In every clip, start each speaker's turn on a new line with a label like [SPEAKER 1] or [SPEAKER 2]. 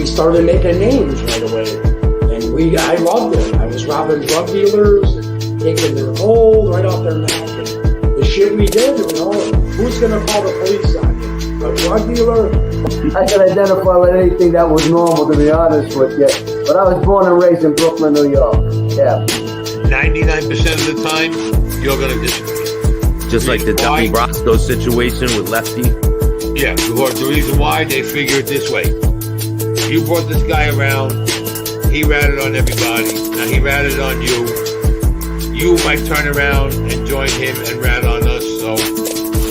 [SPEAKER 1] we started making names right away. And I loved it. I was robbing drug dealers and taking their gold right off their neck. And the shit we did, who's going to call the police on you? A drug dealer?
[SPEAKER 2] I can identify with anything that was normal, to be honest with you. But I was born and raised in Brooklyn, New York. Yeah.
[SPEAKER 3] 99% of the time, you're going to disagree.
[SPEAKER 4] Just like the Donnie Brasco situation with Lefty?
[SPEAKER 3] Yeah, because the reason why, they figure it this way. You brought this guy around, he ratted on everybody, now he ratted on you. You might turn around and join him and rat on us, so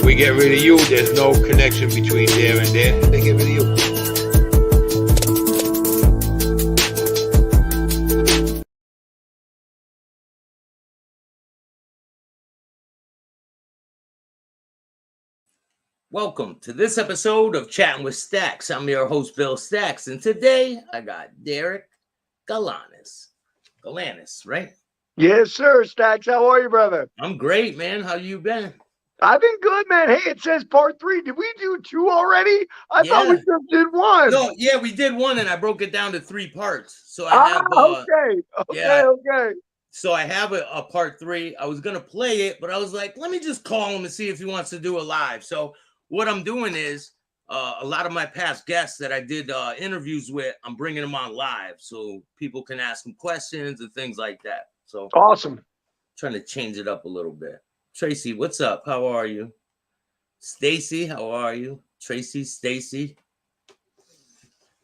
[SPEAKER 3] we get rid of you, there's no connection between there and there, and they get rid of you.
[SPEAKER 4] Welcome to this episode of Chatting with Staxx. I'm your host, Bill Staxx, and today I got Derek Galanis. Galanis, right?
[SPEAKER 5] Yes, sir, Staxx. How are you, brother?
[SPEAKER 4] I'm great, man. How you been?
[SPEAKER 5] I've been good, man. Hey, it says part 3. Did we do 2 already? I thought we just did 1.
[SPEAKER 4] No, yeah, we did 1, and I broke it down to 3 parts. So I have
[SPEAKER 5] Okay.
[SPEAKER 4] So I have a part 3. I was gonna play it, but I was like, let me just call him and see if he wants to do a live. So what I'm doing is a lot of my past guests that I did interviews with, I'm bringing them on live so people can ask them questions and things like that. So
[SPEAKER 5] awesome.
[SPEAKER 4] Trying to change it up a little bit. Tracy, what's up? How are you? Stacy, how are you? Tracy, Stacy.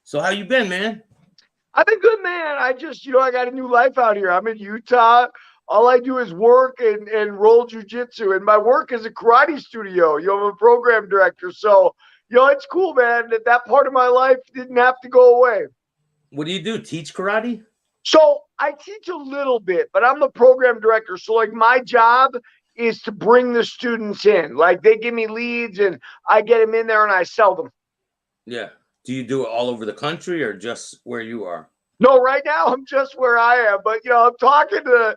[SPEAKER 4] So how you been, man?
[SPEAKER 5] I've been good, man. I just, I got a new life out here. I'm in Utah. All I do is work and roll jujitsu. And my work is a karate studio. I'm a program director. So, it's cool, man. That part of my life didn't have to go away.
[SPEAKER 4] What do you do? Teach karate?
[SPEAKER 5] So I teach a little bit, but I'm the program director. So like my job is to bring the students in. Like they give me leads and I get them in there and I sell them.
[SPEAKER 4] Yeah. Do you do it all over the country or just where you are?
[SPEAKER 5] No, right now I'm just where I am. But, I'm talking to,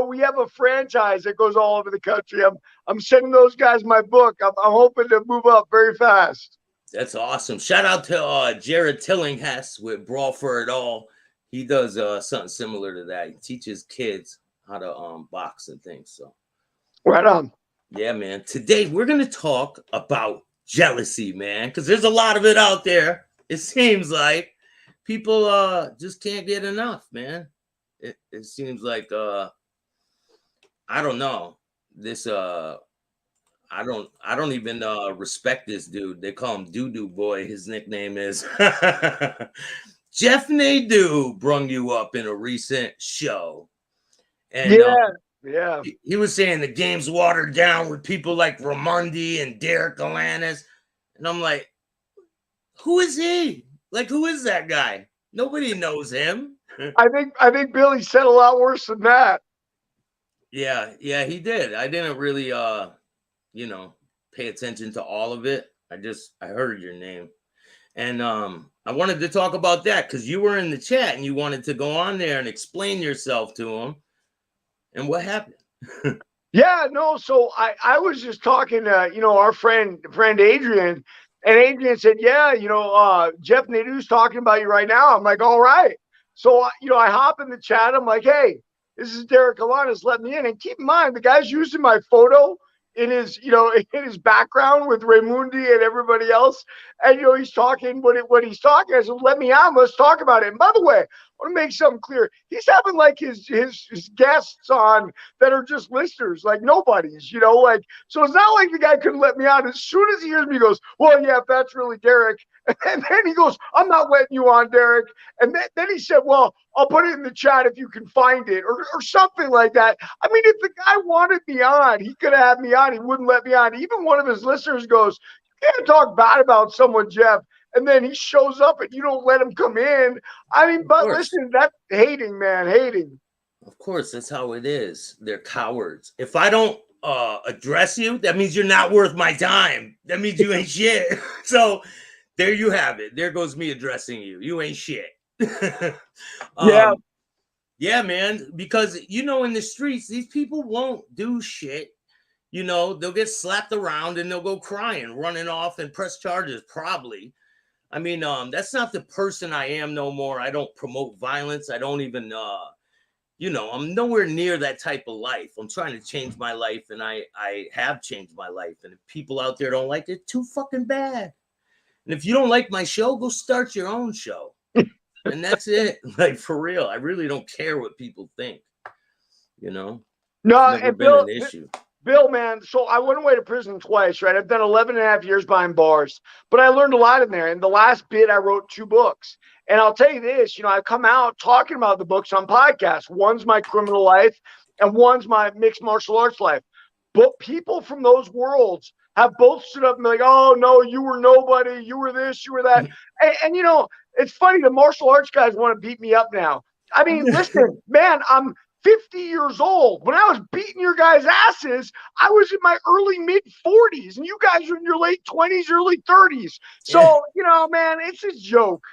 [SPEAKER 5] we have a franchise that goes all over the country. I'm sending those guys my book. I'm hoping to move up very fast.
[SPEAKER 4] That's awesome. Shout out to Jared Tillinghast with Brawl for It All. He does something similar to that. He teaches kids how to box and things. So
[SPEAKER 5] right on.
[SPEAKER 4] Yeah, man. Today we're gonna talk about jealousy, man, because there's a lot of it out there. It seems like people just can't get enough, man. It seems like I don't know. This I don't even respect this dude. They call him Doo-Doo Boy. His nickname is Jeff Nadeau brung you up in a recent show. And
[SPEAKER 5] yeah.
[SPEAKER 4] He was saying the game's watered down with people like Ramondi and Derek Galanis. And I'm like, who is he? Like, who is that guy? Nobody knows him.
[SPEAKER 5] I think Billy said a lot worse than that.
[SPEAKER 4] Yeah, he did. I didn't really pay attention to all of it. I heard your name. And I wanted to talk about that because you were in the chat and you wanted to go on there and explain yourself to him. And what happened?
[SPEAKER 5] Yeah, no. So I was just talking to, our friend Adrian, and Adrian said, yeah, Jeff Nadeau's talking about you right now. I'm like, all right. So, I hop in the chat. I'm like, hey, this is Derek Galanis. Let me in. And keep in mind, the guy's using my photo in his, in his background with Raymundi and everybody else. And, he's talking what he's talking. I said, let me on. Let's talk about it. And by the way, I want to make something clear. He's having like his guests on that are just listeners, like nobodies, so it's not like the guy couldn't let me on. As soon as he hears me, he goes, well, yeah, if that's really Derek. And then he goes, I'm not letting you on, Derek. And then he said, well, I'll put it in the chat if you can find it or something like that. I mean, if the guy wanted me on, he could have had me on. He wouldn't let me on. Even one of his listeners goes, you can't talk bad about someone, Jeff. And then he shows up and you don't let him come in. I mean, but listen, that's hating, man, hating.
[SPEAKER 4] Of course, that's how it is. They're cowards. If I don't address you, that means you're not worth my time. That means you ain't shit. So there you have it. There goes me addressing you. You ain't shit. Yeah, man. Because, in the streets, these people won't do shit. They'll get slapped around and they'll go crying, running off and press charges, probably. I mean, that's not the person I am no more. I don't promote violence. I don't even, I'm nowhere near that type of life. I'm trying to change my life, and I have changed my life. And if people out there don't like it, too fucking bad. And if you don't like my show, go start your own show. And that's it. Like, for real. I really don't care what people think.
[SPEAKER 5] No,
[SPEAKER 4] It's never
[SPEAKER 5] and
[SPEAKER 4] been an issue.
[SPEAKER 5] Bill, man, so I went away to prison twice, right? I've done 11 and a half years behind bars, but I learned a lot in there. And the last bit, I wrote 2 books. And I'll tell you this, I come out talking about the books on podcasts. One's my criminal life, and one's my mixed martial arts life. But people from those worlds have both stood up and been like, oh, no, you were nobody. You were this, you were that. And it's funny. The martial arts guys want to beat me up now. I mean, listen, man, I'm 50 years old. When I was beating your guys' asses, I was in my early mid 40s, and you guys are in your late 20s, early 30s. So, man, it's a joke.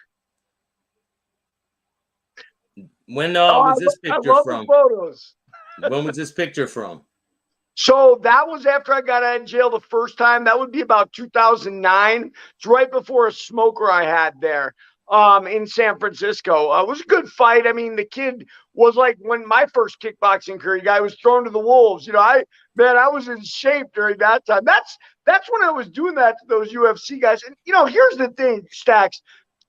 [SPEAKER 4] When was this picture
[SPEAKER 5] I love
[SPEAKER 4] from?
[SPEAKER 5] the photos.
[SPEAKER 4] When was this picture from?
[SPEAKER 5] So that was after I got out of jail the first time. That would be about 2009. It's right before a smoker I had there. In San Francisco. It was a good fight. I mean, the kid was like, when my first kickboxing career, guy was thrown to the wolves. I was in shape during that time. That's when I was doing that to those UFC guys. And here's the thing, Staxx.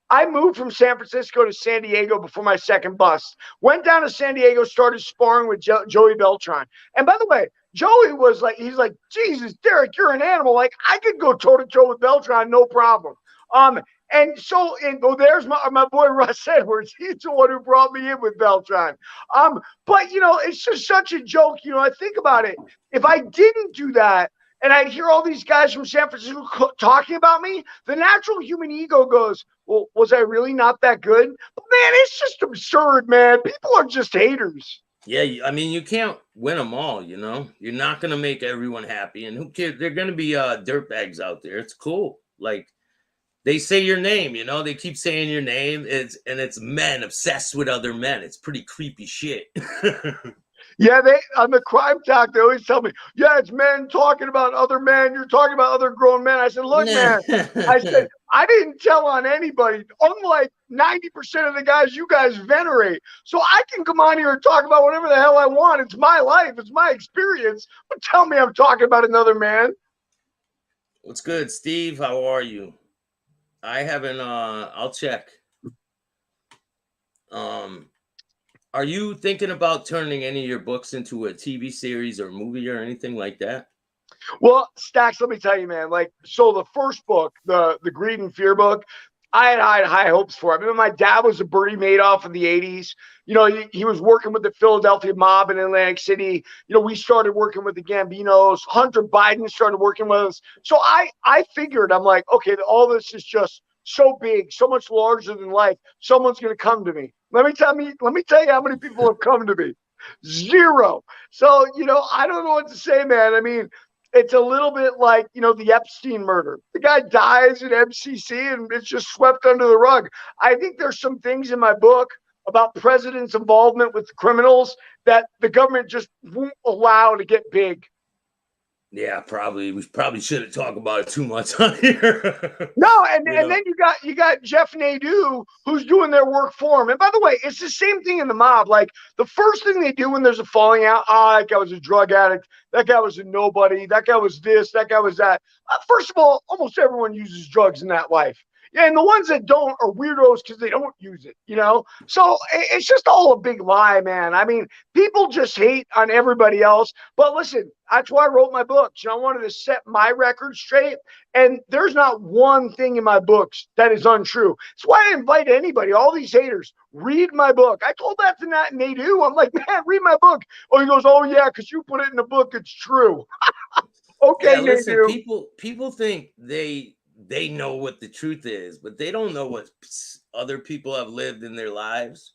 [SPEAKER 5] I moved from San Francisco to San Diego before my second bust. Went down to San Diego, started sparring with Joey Beltran. And by the way, Joey was like, he's like, Jesus, Derek, you're an animal. Like, I could go toe-to-toe with Beltran, no problem. And there's my boy Russ Edwards. He's the one who brought me in with Beltran. But it's just such a joke. I think about it. If I didn't do that, and I'd hear all these guys from San Francisco talking about me, the natural human ego goes, well, was I really not that good? But man, it's just absurd, man. People are just haters.
[SPEAKER 4] Yeah, I mean, you can't win them all, You're not going to make everyone happy. And who cares? They're going to be dirtbags out there. It's cool. Like, they say your name, they keep saying your name. It's men obsessed with other men. It's pretty creepy shit.
[SPEAKER 5] Yeah, on the crime talk, they always tell me, yeah, it's men talking about other men. You're talking about other grown men. I said, look, man, I didn't tell on anybody, unlike 90% of the guys you guys venerate. So I can come on here and talk about whatever the hell I want. It's my life. It's my experience. But tell me I'm talking about another man.
[SPEAKER 4] What's good, Steve? How are you? I haven't, I'll check. Are you thinking about turning any of your books into a TV series or movie or anything like that?
[SPEAKER 5] Well, Staxx, let me tell you, man, so the first book, the Greed and Fear book, I had high hopes for it. I mean, my dad was a Bernie Madoff in the 80s. He was working with the Philadelphia mob in Atlantic City. We started working with the Gambinos. Hunter Biden started working with us. So I figured, I'm like, okay, all this is just so big, so much larger than life. Someone's going to come to me. Let me tell you how many people have come to me. 0. So, I don't know what to say, man. I mean, it's a little bit like, the Epstein murder. The guy dies at MCC and it's just swept under the rug. I think there's some things in my book about president's involvement with criminals that the government just won't allow to get big.
[SPEAKER 4] Yeah, probably. We probably shouldn't talk about it too much on here.
[SPEAKER 5] No, and then you got Jeff Nadeau, who's doing their work for him. And by the way, it's the same thing in the mob. Like, the first thing they do when there's a falling out, that guy was a drug addict, that guy was a nobody, that guy was this, that guy was that. First of all, almost everyone uses drugs in that life. Yeah, and the ones that don't are weirdos because they don't use it, So it's just all a big lie, man. I mean, people just hate on everybody else. But listen, that's why I wrote my books. I wanted to set my record straight. And there's not one thing in my books that is untrue. That's why I invite anybody, all these haters, read my book. I told that to Nadeau. I'm like, man, read my book. Oh, he goes, oh, yeah, because you put it in the book. It's true. Okay,
[SPEAKER 4] yeah, listen,
[SPEAKER 5] Nadeau.
[SPEAKER 4] people think they know what the truth is, but they don't know what other people have lived in their lives.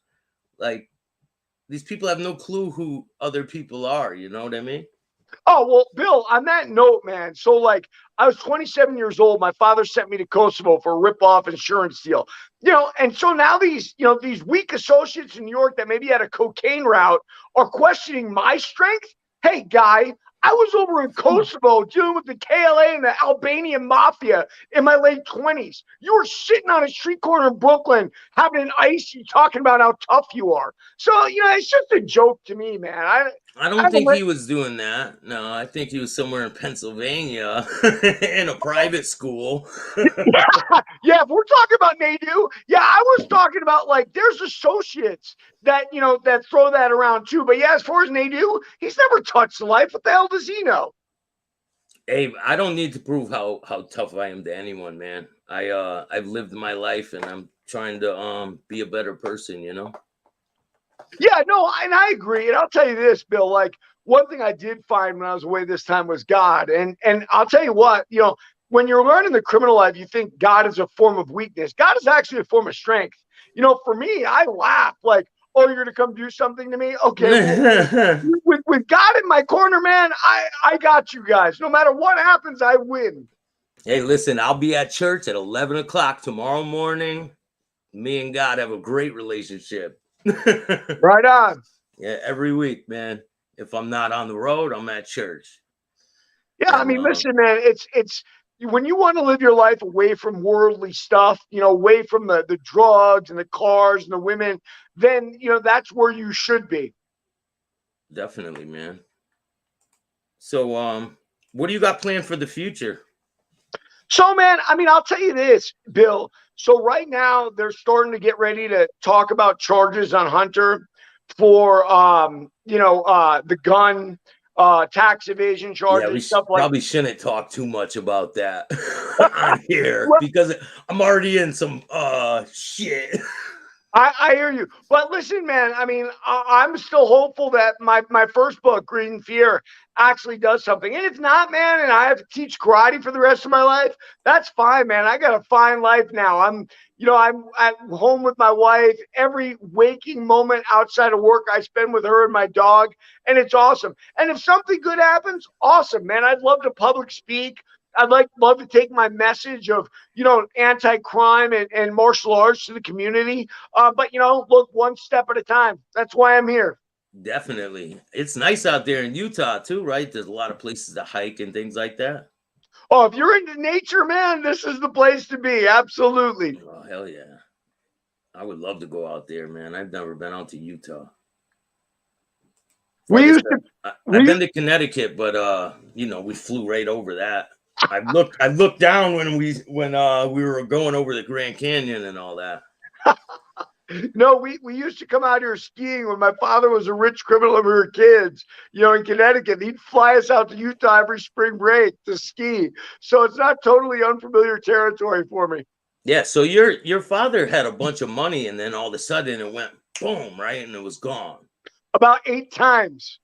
[SPEAKER 4] Like, these people have no clue who other people are. You know what I mean?
[SPEAKER 5] Oh, well, Bill, on that note, man, so I was 27 years old. My father sent me to Kosovo for a rip-off insurance deal, and so now these weak associates in New York that maybe had a cocaine route are questioning my strength. Hey, guy, I was over in Kosovo dealing with the KLA and the Albanian mafia in my late 20s. You were sitting on a street corner in Brooklyn having an icy talking about how tough you are. So, it's just a joke to me, man.
[SPEAKER 4] I don't think he was doing that. No, I think he was somewhere in Pennsylvania in a private school.
[SPEAKER 5] Yeah, if we're talking about Nadu, yeah, I was talking about like there's associates that that throw that around too. But yeah, as far as Nadu, he's never touched life. What the hell does he know?
[SPEAKER 4] Hey, I don't need to prove how tough I am to anyone, man. I've lived my life and I'm trying to be a better person,
[SPEAKER 5] Yeah, no, and I agree. And I'll tell you this, Bill, like one thing I did find when I was away this time was God. And I'll tell you what, when you're learning the criminal life, you think God is a form of weakness. God is actually a form of strength. For me, I laugh like, oh, you're going to come do something to me? Okay. Well, with God in my corner, man, I got you guys. No matter what happens, I win.
[SPEAKER 4] Hey, listen, I'll be at church at 11 o'clock tomorrow morning. Me and God have a great relationship.
[SPEAKER 5] Right on.
[SPEAKER 4] Yeah, every week, man. If I'm not on the road, I'm at church.
[SPEAKER 5] Yeah, I mean, listen, man, it's when you want to live your life away from worldly stuff, away from the drugs and the cars and the women, then that's where you should be.
[SPEAKER 4] Definitely, man. So, what do you got planned for the future?
[SPEAKER 5] So, man, I mean, I'll tell you this, Bill. So right now they're starting to get ready to talk about charges on Hunter for, the gun, tax evasion charges.
[SPEAKER 4] Yeah, we
[SPEAKER 5] stuff like
[SPEAKER 4] probably shouldn't talk too much about that on here because I'm already in some shit.
[SPEAKER 5] I hear you. But listen, man, I mean, I'm still hopeful that my first book, Greed and Fear, actually does something. And if not, man, and I have to teach karate for the rest of my life, that's fine, man. I got a fine life now. I'm at home with my wife. Every waking moment outside of work, I spend with her and my dog, and it's awesome. And if something good happens, awesome, man. I'd love to public speak. I'd love to take my message of, anti-crime and martial arts to the community. But, look one step at a time. That's why I'm here.
[SPEAKER 4] Definitely. It's nice out there in Utah too, right? There's a lot of places to hike and things like that.
[SPEAKER 5] Oh, if you're into nature, man, this is the place to be. Absolutely.
[SPEAKER 4] Oh, hell yeah. I would love to go out there, man. I've never been out to Utah. I've been to Connecticut, but we flew right over that. I looked down when we were going over the Grand Canyon and all that.
[SPEAKER 5] No, we used to come out here skiing when my father was a rich criminal and we were kids, in Connecticut. He'd fly us out to Utah every spring break to ski. So it's not totally unfamiliar territory for me.
[SPEAKER 4] Yeah, so your father had a bunch of money and then all of a sudden it went boom, right? And it was gone. About
[SPEAKER 5] 8 times.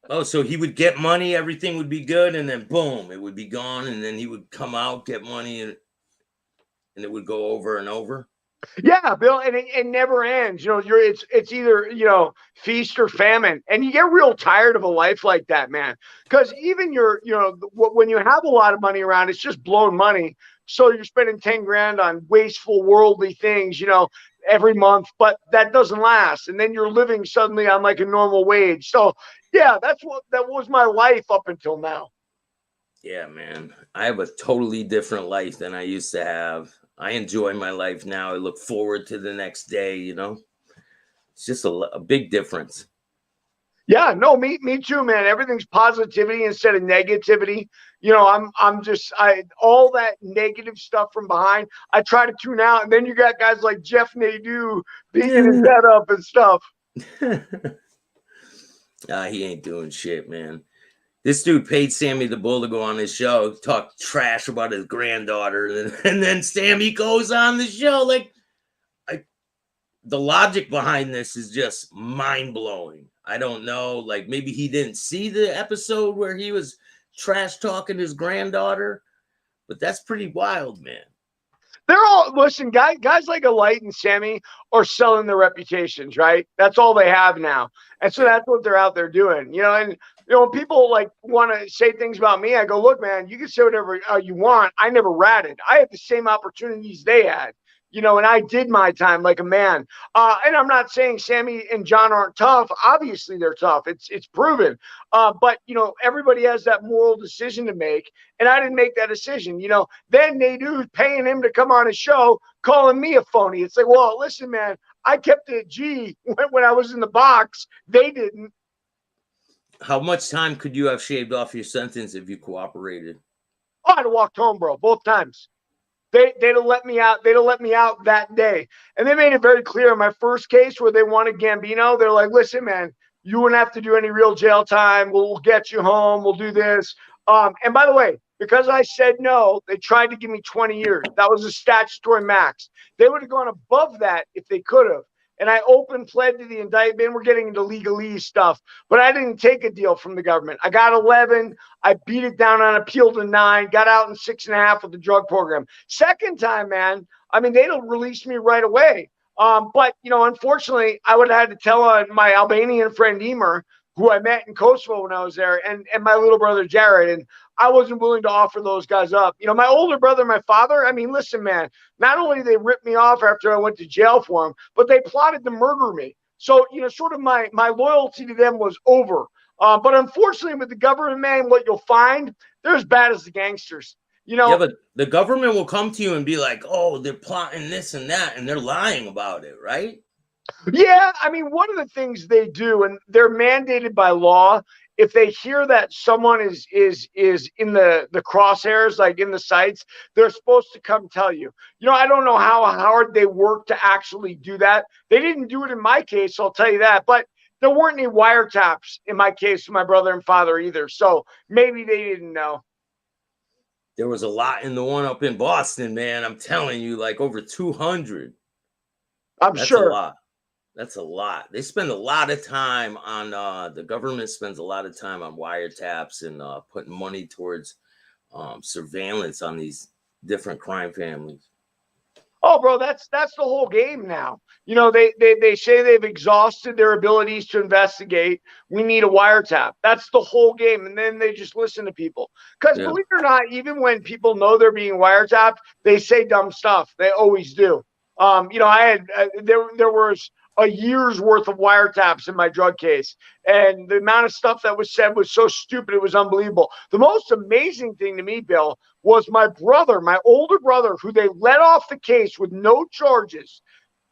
[SPEAKER 4] Oh, so he would get money, everything would be good, and then boom, it would be gone, and then he would come out, get money, and it would go over and over.
[SPEAKER 5] Yeah, Bill, and it never ends. It's either feast or famine, and you get real tired of a life like that, man. Because even when you have a lot of money around, it's just blown money. So you're spending 10 grand on wasteful, worldly things, every month, but that doesn't last. And then you're living suddenly on like a normal wage. So yeah, that was my life up until now.
[SPEAKER 4] Yeah, man. I have a totally different life than I used to have. I enjoy my life now. I look forward to the next day, It's just a big difference.
[SPEAKER 5] Yeah, no, me too, man. Everything's positivity instead of negativity. All that negative stuff from behind, I try to tune out. And then you got guys like Jeff Nadeau beating his head up and stuff.
[SPEAKER 4] He ain't doing shit, man. This dude paid Sammy the Bull to go on his show, talk trash about his granddaughter. And then Sammy goes on the show. The logic behind this is just mind-blowing. I don't know. Maybe he didn't see the episode where he was trash talking his granddaughter, but that's pretty wild, man.
[SPEAKER 5] Listen, guys like Alight and Sammy are selling their reputations, right? That's all they have now. And so that's what they're out there doing, and when people want to say things about me, I go, look, man, you can say whatever you want. I never ratted. I had the same opportunities they had. and I did my time like a man. And I'm not saying Sammy and John aren't tough. Obviously, they're tough. It's proven. But everybody has that moral decision to make, and I didn't make that decision. Then Nadeau's paying him to come on his show, calling me a phony. It's like, well, listen, man, I kept it G when I was in the box. They didn't.
[SPEAKER 4] How much time could you have shaved off your sentence if you cooperated?
[SPEAKER 5] Oh, I'd have walked home, bro, both times. They'd have let me out. They'd have let me out that day. And they made it very clear in my first case where they wanted Gambino. They're like, listen, man, you wouldn't have to do any real jail time. We'll get you home. We'll do this. And by the way, because I said no, they tried to give me 20 years. That was a statutory max. They would have gone above that if they could have. And I open pled to the indictment. We're getting into legalese stuff, but I didn't take a deal from the government. I got 11. I beat it down on appeal to 9, got out in 6.5 with the drug program. Second time, man, I mean, they'd have released me right away. But, unfortunately, I would have had to tell my Albanian friend Emer, who I met in Kosovo when I was there, and my little brother Jared. And I wasn't willing to offer those guys up. My older brother, my father, I mean, listen, man, not only did they rip me off after I went to jail for them, but they plotted to murder me. So, sort of my loyalty to them was over. But unfortunately, with the government, man, what you'll find, they're as bad as the gangsters.
[SPEAKER 4] Yeah, but the government will come to you and be like, oh, they're plotting this and that, and they're lying about it, right?
[SPEAKER 5] Yeah, I mean, one of the things they do, and they're mandated by law, if they hear that someone is in the crosshairs, like in the sights, they're supposed to come tell you. I don't know how hard they work to actually do that. They didn't do it in my case, I'll tell you that. But there weren't any wiretaps in my case with my brother and father either. So maybe they didn't know.
[SPEAKER 4] There was a lot in the one up in Boston, man. I'm telling you, like over 200.
[SPEAKER 5] That's sure.
[SPEAKER 4] A lot. That's a lot. They spend a lot of time on the government spends a lot of time on wiretaps and putting money towards surveillance on these different crime families.
[SPEAKER 5] Oh, bro, that's the whole game now. They say they've exhausted their abilities to investigate. We need a wiretap. That's the whole game. And then they just listen to people. Because believe it or not, even when people know they're being wiretapped, they say dumb stuff. They always do. There was a year's worth of wiretaps in my drug case. And the amount of stuff that was said was so stupid, it was unbelievable. The most amazing thing to me, Bill, was my brother, my older brother, who they let off the case with no charges,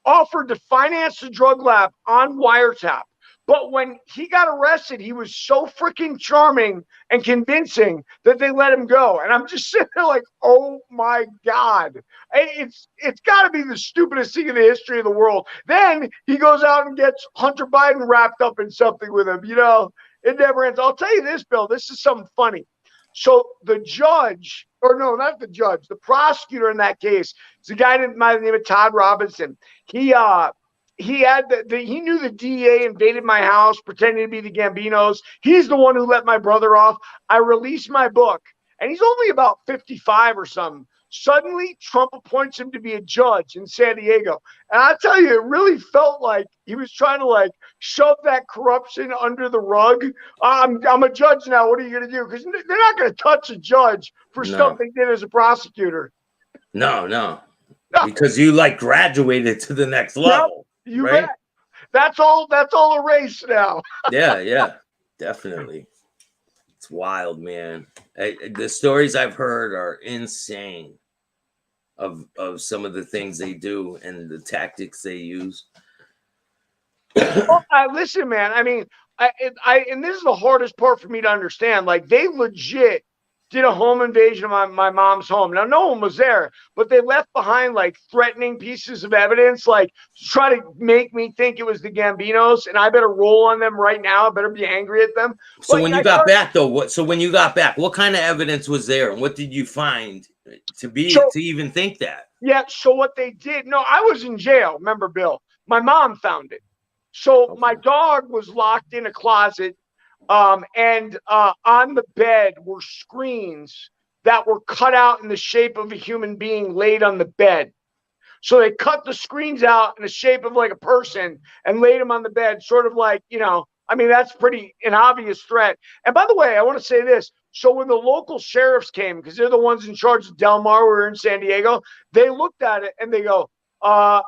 [SPEAKER 5] offered to finance the drug lab on wiretap. But when he got arrested, he was so freaking charming and convincing that they let him go. And I'm just sitting there like, oh my God. It's got to be the stupidest thing in the history of the world. Then he goes out and gets Hunter Biden wrapped up in something with him. It never ends. I'll tell you this, Bill, this is something funny. So the judge, or no, not the judge, the prosecutor in that case, it's a guy by the name of Todd Robinson. He had he knew the DEA invaded my house pretending to be the Gambinos. He's the one who let my brother off. I released my book, and he's only about 55 or something. Suddenly, Trump appoints him to be a judge in San Diego. And I tell you, it really felt like he was trying to shove that corruption under the rug. I'm a judge now. What are you going to do? Because they're not going to touch a judge for stuff they did as a prosecutor.
[SPEAKER 4] No. Because you graduated to the next level.
[SPEAKER 5] Yep, you
[SPEAKER 4] right?
[SPEAKER 5] bet. That's all erased now.
[SPEAKER 4] Yeah, definitely. It's wild, man. The stories I've heard are insane of some of the things they do and the tactics they use.
[SPEAKER 5] Listen, man. I mean, and this is the hardest part for me to understand. They legit did a home invasion of my mom's home. Now, no one was there, but they left behind threatening pieces of evidence, to try to make me think it was the Gambinos, and I better roll on them right now. I better be angry at them.
[SPEAKER 4] So when you got back, though, what kind of evidence was there, and what did you find to even think that?
[SPEAKER 5] Yeah. So what they did? No, I was in jail. Remember, Bill? My mom found it. So my dog was locked in a closet. And on the bed were screens that were cut out in the shape of a human being laid on the bed. So they cut the screens out in the shape of a person and laid them on the bed, sort of that's pretty an obvious threat. And by the way, I want to say this. So when the local sheriffs came, because they're the ones in charge of Del Mar, we were in San Diego, they looked at it and they go,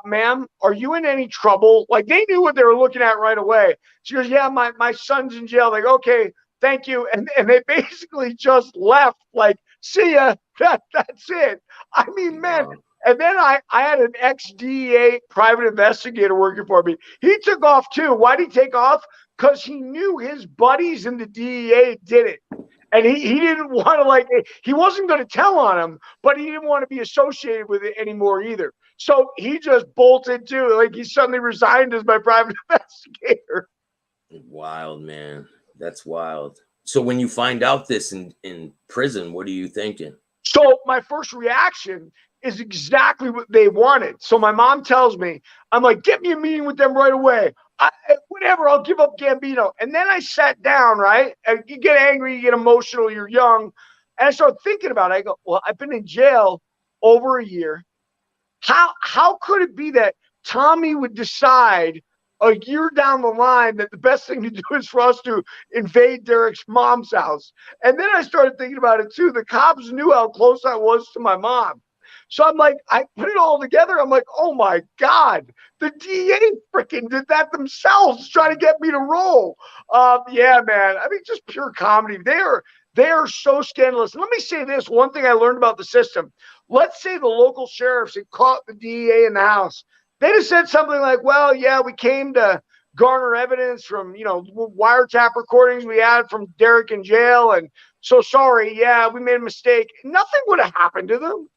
[SPEAKER 5] ma'am, are you in any trouble? Like, they knew what they were looking at right away. She goes, yeah, my son's in jail. Like, okay, thank you. And they basically just left, like, see ya. That's it. I mean, man.
[SPEAKER 4] Wow.
[SPEAKER 5] And then I had an ex-DEA private investigator working for me. He took off too. Why did he take off? Because he knew his buddies in the DEA did it. And he didn't want to, like, he wasn't going to tell on him, but he didn't want to be associated with it anymore either. So he just bolted too. Like, he suddenly resigned as my private investigator.
[SPEAKER 4] Wild, man. That's wild. So when you find out this in prison, what are you thinking?
[SPEAKER 5] So my first reaction is exactly what they wanted. So my mom tells me, I'm like, get me a meeting with them right away. Whatever, I'll give up Gambino. And then I sat down, right? And you get angry, you get emotional, you're young. And I started thinking about it. I go, well, I've been in jail over a year. How could it be that Tommy would decide a year down the line that the best thing to do is for us to invade Derek's mom's house? And then I started thinking about it too. The cops knew how close I was to my mom. So I'm like, I put it all together. I'm like, oh my God, the DA freaking did that themselves, trying to get me to roll. Yeah, man. I mean, just pure comedy. They are so scandalous. And let me say this, one thing I learned about the system. Let's say the local sheriffs had caught the DEA in the house. They'd have said something like, well, yeah, we came to garner evidence from, wiretap recordings we had from Derek in jail. And so sorry, yeah, we made a mistake. Nothing would have happened to them.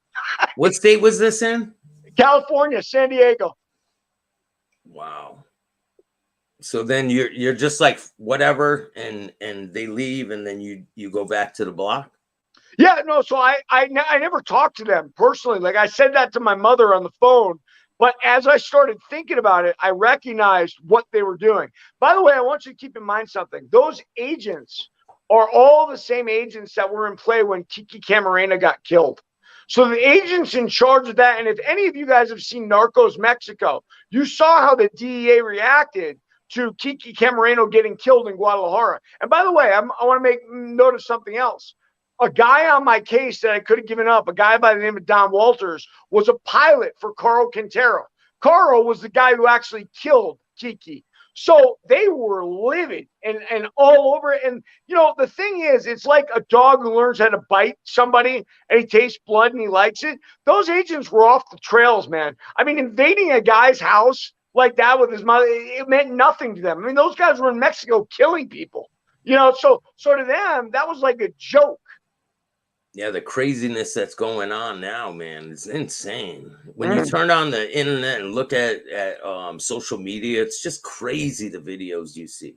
[SPEAKER 4] What state was this in?
[SPEAKER 5] California, San Diego.
[SPEAKER 4] Wow. So then you're just like whatever, and they leave, and then you go back to the block.
[SPEAKER 5] Yeah, no. So I never talked to them personally. Like, I said that to my mother on the phone, but as I started thinking about it, I recognized what they were doing. By the way, I want you to keep in mind something. Those agents are all the same agents that were in play when Kiki Camarena got killed. So the agents in charge of that, and if any of you guys have seen Narcos Mexico, you saw how the DEA reacted to Kiki Camarena getting killed in Guadalajara. And by the way, I want to make note of something else. A guy on my case that I could have given up, a guy by the name of Don Walters, was a pilot for Carl Quintero. Carl was the guy who actually killed Kiki. So they were livid and all over it. And, the thing is, it's like a dog who learns how to bite somebody and he tastes blood and he likes it. Those agents were off the trails, man. I mean, invading a guy's house like that with his mother, it meant nothing to them. I mean, those guys were in Mexico killing people, so to them, that was like a joke.
[SPEAKER 4] Yeah, the craziness that's going on now, man, it's insane. When you turn on the internet and look at social media, it's just crazy, the videos you see.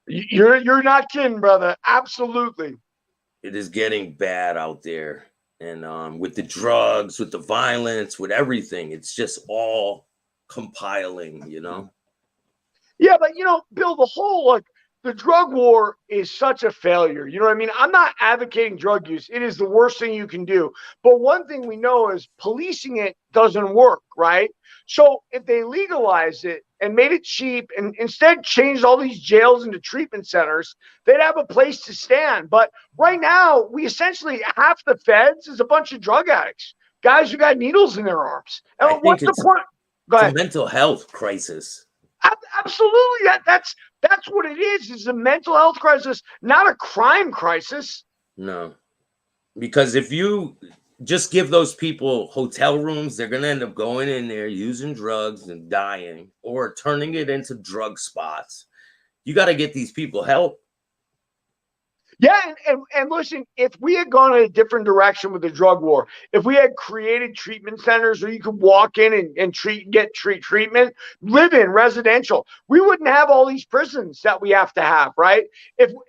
[SPEAKER 5] You're not kidding, brother. Absolutely.
[SPEAKER 4] It is getting bad out there. And with the drugs, with the violence, with everything, it's just all compiling,
[SPEAKER 5] Yeah, but Bill, the whole the drug war is such a failure. You know what I mean? I'm not advocating drug use. It is the worst thing you can do. But one thing we know is policing it doesn't work, right? So if they legalized it and made it cheap and instead changed all these jails into treatment centers, they'd have a place to stand. But right now, we essentially, half the feds is a bunch of drug addicts, guys who got needles in their arms. And what's the point? Go ahead.
[SPEAKER 4] It's a mental health crisis.
[SPEAKER 5] Absolutely. That's what it is. It's a mental health crisis, not a crime crisis.
[SPEAKER 4] No, because if you just give those people hotel rooms, they're going to end up going in there using drugs and dying or turning it into drug spots. You got to get these people help.
[SPEAKER 5] Yeah, and listen, if we had gone in a different direction with the drug war, if we had created treatment centers where you could walk in and get treatment, live in residential, we wouldn't have all these prisons that we have to have, right?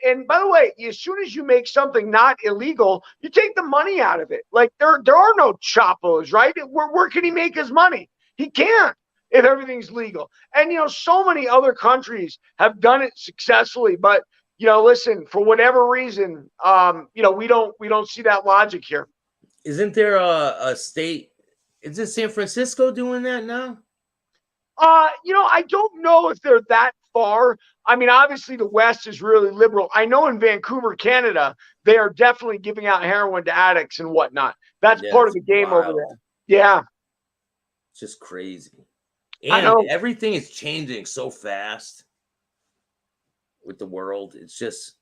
[SPEAKER 5] And by the way, as soon as you make something not illegal, you take the money out of it. Like there are no Chapos, right? Where can he make his money? He can't if everything's legal. And so many other countries have done it successfully, but listen, for whatever reason, we don't see that logic here.
[SPEAKER 4] Isn't there a state? Is it San Francisco doing that now?
[SPEAKER 5] I don't know if they're that far. I mean, obviously the West is really liberal. I know in Vancouver, Canada, they are definitely giving out heroin to addicts and whatnot. That's part of the game over there. Yeah.
[SPEAKER 4] It's just crazy.
[SPEAKER 5] I
[SPEAKER 4] And
[SPEAKER 5] know.
[SPEAKER 4] everything is changing so fast with the world. It's just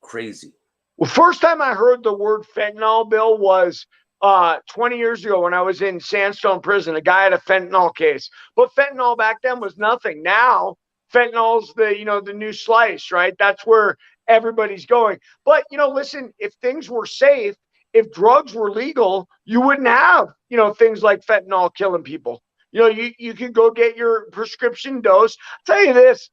[SPEAKER 4] crazy.
[SPEAKER 5] Well, first time I heard the word fentanyl, Bill, was 20 years ago when I was in Sandstone Prison. A guy had a fentanyl case, but fentanyl back then was nothing. Now fentanyl's the new slice, right? That's where everybody's going. But listen, if things were safe, if drugs were legal, you wouldn't have things like fentanyl killing people. You can go get your prescription dose. I'll tell you this,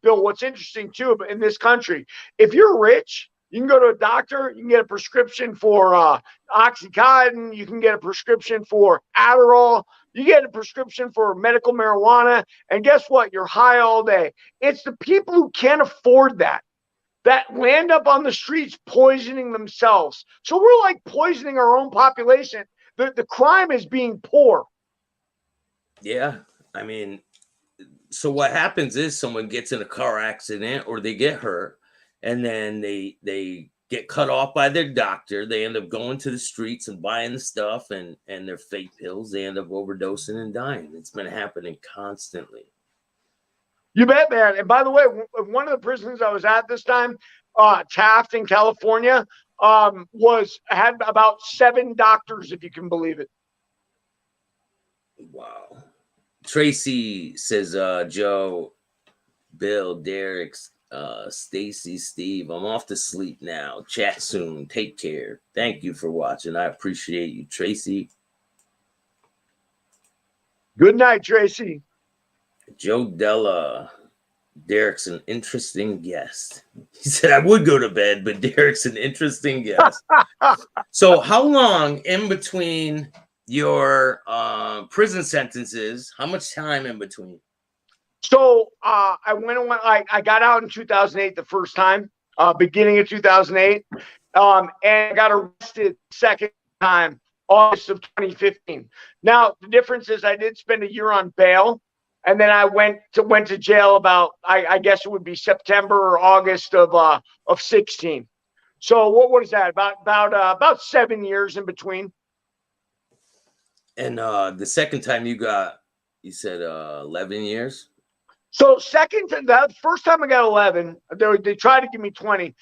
[SPEAKER 5] Bill, what's interesting too in this country, if you're rich, you can go to a doctor, you can get a prescription for Oxycontin, you can get a prescription for Adderall, you get a prescription for medical marijuana, and guess what? You're high all day. It's the people who can't afford that land up on the streets poisoning themselves. So we're like poisoning our own population. The crime is being poor.
[SPEAKER 4] Yeah. I mean, so what happens is someone gets in a car accident or they get hurt, and then they get cut off by their doctor. They end up going to the streets and buying the stuff and their fake pills. They end up overdosing and dying. It's been happening constantly.
[SPEAKER 5] You bet, man. And by the way, one of the prisons I was at this time, Taft in California, had about 7 doctors, if you can believe it.
[SPEAKER 4] Wow. Tracy says, Joe, Bill, Derek, Stacy, Steve, I'm off to sleep now. Chat soon. Take care. Thank you for watching. I appreciate you, Tracy.
[SPEAKER 5] Good night, Tracy.
[SPEAKER 4] Joe Della, Derek's an interesting guest. He said, I would go to bed, but Derek's an interesting guest. So how long in between your prison sentences? How much time in between?
[SPEAKER 5] So I got out in 2008 the first time, beginning of 2008, and I got arrested second time, August of 2015. Now the difference is I did spend a year on bail, and then I went to jail about I guess it would be September or August of 16. So what is that? About 7 years in between.
[SPEAKER 4] And the second time you said 11 years.
[SPEAKER 5] So that first time I got 11, they tried to give me 20.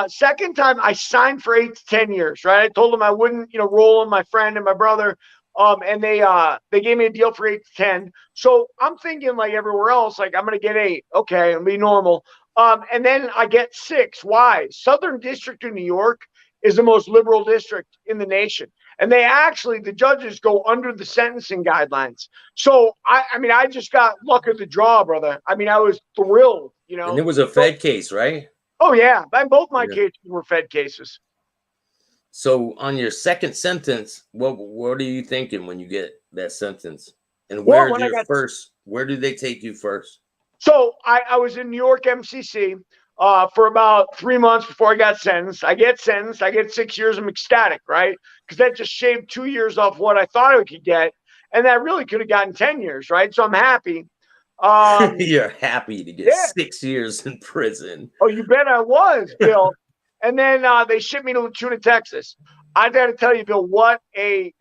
[SPEAKER 5] Second time I signed for 8 to 10 years, right? I told them I wouldn't, roll on my friend and my brother. And they gave me a deal for 8 to 10. So I'm thinking like everywhere else, like I'm going to get 8. Okay. It'll be normal. And then I get 6. Why? Southern District of New York is the most liberal district in the nation. And the judges go under the sentencing guidelines. So, I just got luck of the draw, brother. I was thrilled,
[SPEAKER 4] And it was a Fed case, right?
[SPEAKER 5] Oh, yeah. Both my cases were Fed cases.
[SPEAKER 4] So on your second sentence, what are you thinking when you get that sentence? And where do they take you first?
[SPEAKER 5] So I was in New York MCC for about 3 months before I got sentenced. I get sentenced. I get 6 years. I'm ecstatic, right? Because that just shaved 2 years off what I thought I could get. And that really could have gotten 10 years, right? So I'm happy.
[SPEAKER 4] You're happy to get 6 years in prison.
[SPEAKER 5] Oh, you bet I was, Bill. And then they shipped me to Lachuna, Texas. I got to tell you, Bill, what you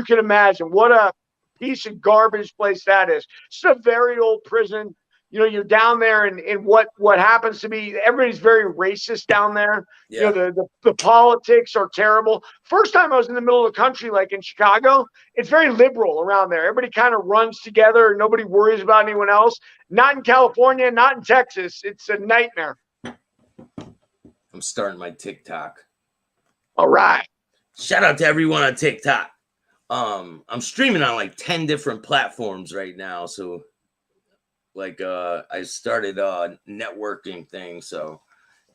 [SPEAKER 5] can imagine what a piece of garbage place that is. It's a very old prison. You're down there in what happens to be, everybody's very racist down there.
[SPEAKER 4] Yeah.
[SPEAKER 5] The politics are terrible. First time I was in the middle of the country, like in Chicago, it's very liberal around there. Everybody kind of runs together. Nobody worries about anyone else. Not in California, not in Texas. It's a nightmare.
[SPEAKER 4] I'm starting my TikTok.
[SPEAKER 5] All right.
[SPEAKER 4] Shout out to everyone on TikTok. I'm streaming on like 10 different platforms right now. So like I started a networking thing. So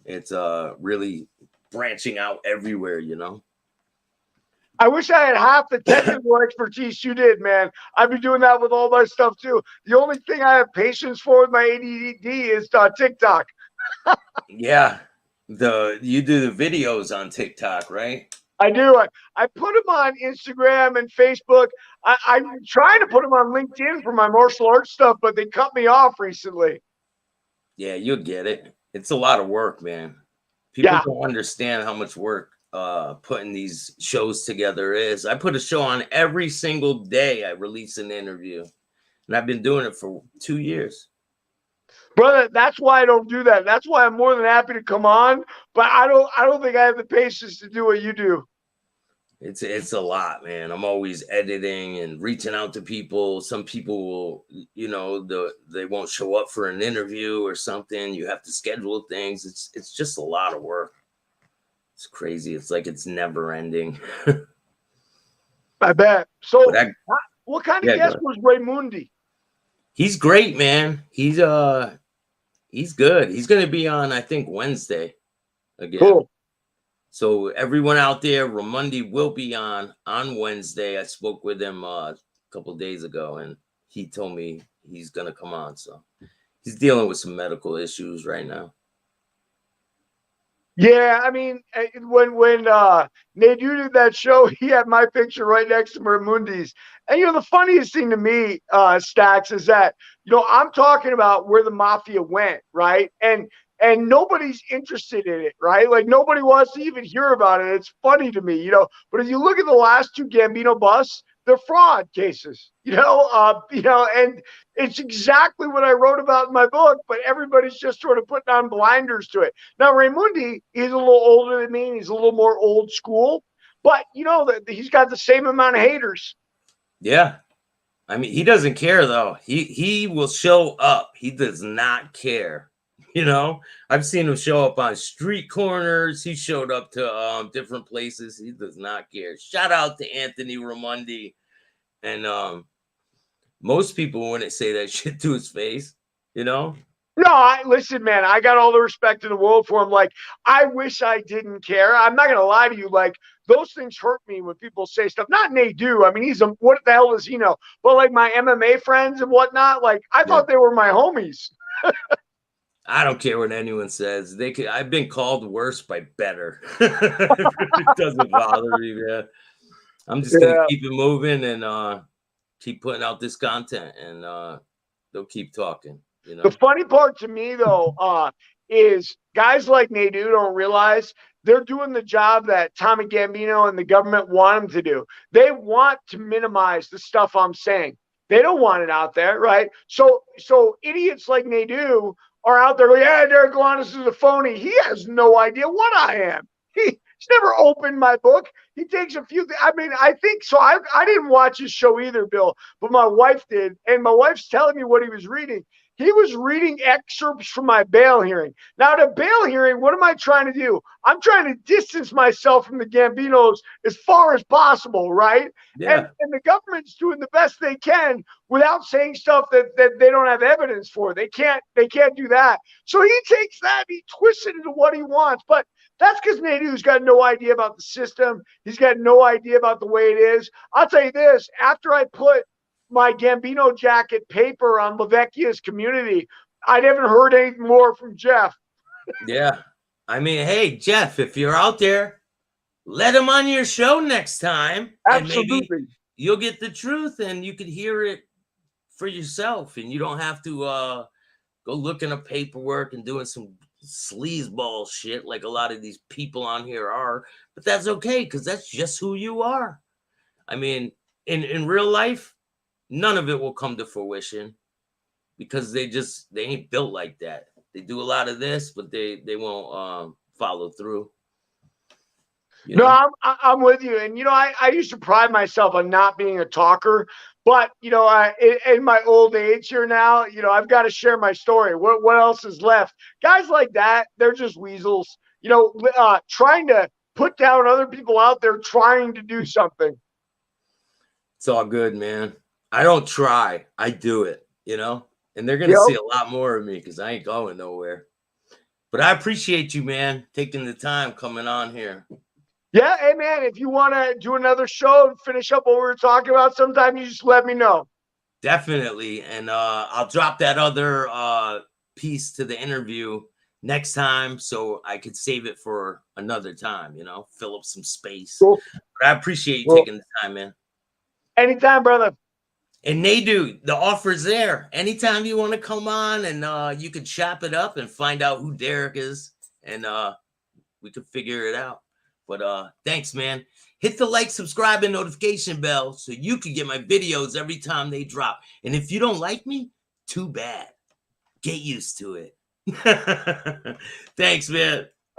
[SPEAKER 4] it's really branching out everywhere,
[SPEAKER 5] I wish I had half the technical expertise you did, man. I'd be doing that with all my stuff too. The only thing I have patience for with my ADD is TikTok.
[SPEAKER 4] Yeah. You do the videos on TikTok, right?
[SPEAKER 5] I do. I put them on Instagram and Facebook. I'm trying to put them on LinkedIn for my martial arts stuff, but they cut me off recently.
[SPEAKER 4] Yeah, you'll get it. It's a lot of work, man. People don't understand how much work putting these shows together is. I put a show on every single day. I release an interview, and I've been doing it for 2 years.
[SPEAKER 5] Brother, that's why I don't do that. That's why I'm more than happy to come on, but I don't think I have the patience to do what you do.
[SPEAKER 4] It's a lot, man. I'm always editing and reaching out to people. Some people will, you know, they won't show up for an interview or something. You have to schedule things. It's just a lot of work. It's crazy. It's like it's never ending.
[SPEAKER 5] I bet. So
[SPEAKER 4] But
[SPEAKER 5] what kind of guest was Raymundi?
[SPEAKER 4] He's great, man. He's good. He's gonna be on, I think, Wednesday again.
[SPEAKER 5] Cool.
[SPEAKER 4] So everyone out there, Raymundi will be on Wednesday. I spoke with him a couple of days ago, and he told me he's gonna come on. So he's dealing with some medical issues right now.
[SPEAKER 5] Yeah, I mean, when Nate, you did that show, he had my picture right next to Raymundi's. And, you know, the funniest thing to me, Staxx, is that, you know, I'm talking about where the mafia went, right? And nobody's interested in it, right? Like, nobody wants to even hear about it. It's funny to me, you know. But if you look at the last two Gambino busts, they're fraud cases, you know, and it's exactly what I wrote about in my book, but everybody's just sort of putting on blinders to it. Now, Raymundi, he's a little older than me. He's a little more old school, but, you know, he's got the same amount of haters.
[SPEAKER 4] Yeah. I mean, he doesn't care, though. He will show up. He does not care. You know, I've seen him show up on street corners. He showed up to different places. He does not care. Shout out to Anthony Raymundi. And most people wouldn't say that shit to his face, you know?
[SPEAKER 5] No, listen, man, I got all the respect in the world for him. Like, I wish I didn't care. I'm not going to lie to you. Like, those things hurt me when people say stuff. Not Nate do. I mean, what the hell does he know? But like my MMA friends and whatnot, like, I thought they were my homies.
[SPEAKER 4] I don't care what anyone says. I've been called worse by better. It doesn't bother me, man. I'm just gonna keep it moving and keep putting out this content, and they'll keep talking. You know.
[SPEAKER 5] The funny part to me though is guys like Nadu don't realize they're doing the job that Tommy Gambino and the government want them to do. They want to minimize the stuff I'm saying. They don't want it out there, right? So idiots like Nadu are out there, yeah, Derek Galanis is a phony. He has no idea what I am. He's never opened my book. He takes a few. I mean, I think so. I didn't watch his show either, Bill, but my wife did, and my wife's telling me what he was reading. He was reading excerpts from my bail hearing. Now, at a bail hearing, what am I trying to do? I'm trying to distance myself from the Gambinos as far as possible, right?
[SPEAKER 4] Yeah.
[SPEAKER 5] And the government's doing the best they can without saying stuff that they don't have evidence for. They can't do that. So he takes that, he twists it into what he wants. But that's because Nadu's got no idea about the system. He's got no idea about the way it is. I'll tell you this, after I put my Gambino jacket paper on Lavecchia's community, I haven't heard anything more from Jeff.
[SPEAKER 4] Yeah. I mean, hey, Jeff, if you're out there, let him on your show next time.
[SPEAKER 5] Absolutely.
[SPEAKER 4] And maybe you'll get the truth and you could hear it for yourself. And you don't have to go looking up paperwork and doing some sleazeball shit like a lot of these people on here are. But that's okay, because that's just who you are. I mean, in real life, none of it will come to fruition because they ain't built like that. They do a lot of this, but they won't follow through. You know?
[SPEAKER 5] No, I'm with you. And, you know, I used to pride myself on not being a talker, but, you know, in my old age here now, you know, I've got to share my story. What else is left? Guys like that, they're just weasels, you know, trying to put down other people out there trying to do something.
[SPEAKER 4] It's all good, man. I don't try. I do it, you know, and they're going to see a lot more of me because I ain't going nowhere. But I appreciate you, man, taking the time coming on here.
[SPEAKER 5] Yeah. Hey, man, if you want to do another show and finish up what we were talking about sometime, you just let me know.
[SPEAKER 4] Definitely. And I'll drop that other piece to the interview next time so I could save it for another time, you know, fill up some space.
[SPEAKER 5] Cool.
[SPEAKER 4] But I appreciate you taking the time, man.
[SPEAKER 5] Anytime, brother.
[SPEAKER 4] And Nadu, the offer's there. Anytime you want to come on and you could chop it up and find out who Derek is, and we could figure it out. But thanks, man. Hit the like, subscribe, and notification bell so you can get my videos every time they drop. And if you don't like me, too bad. Get used to it. Thanks, man.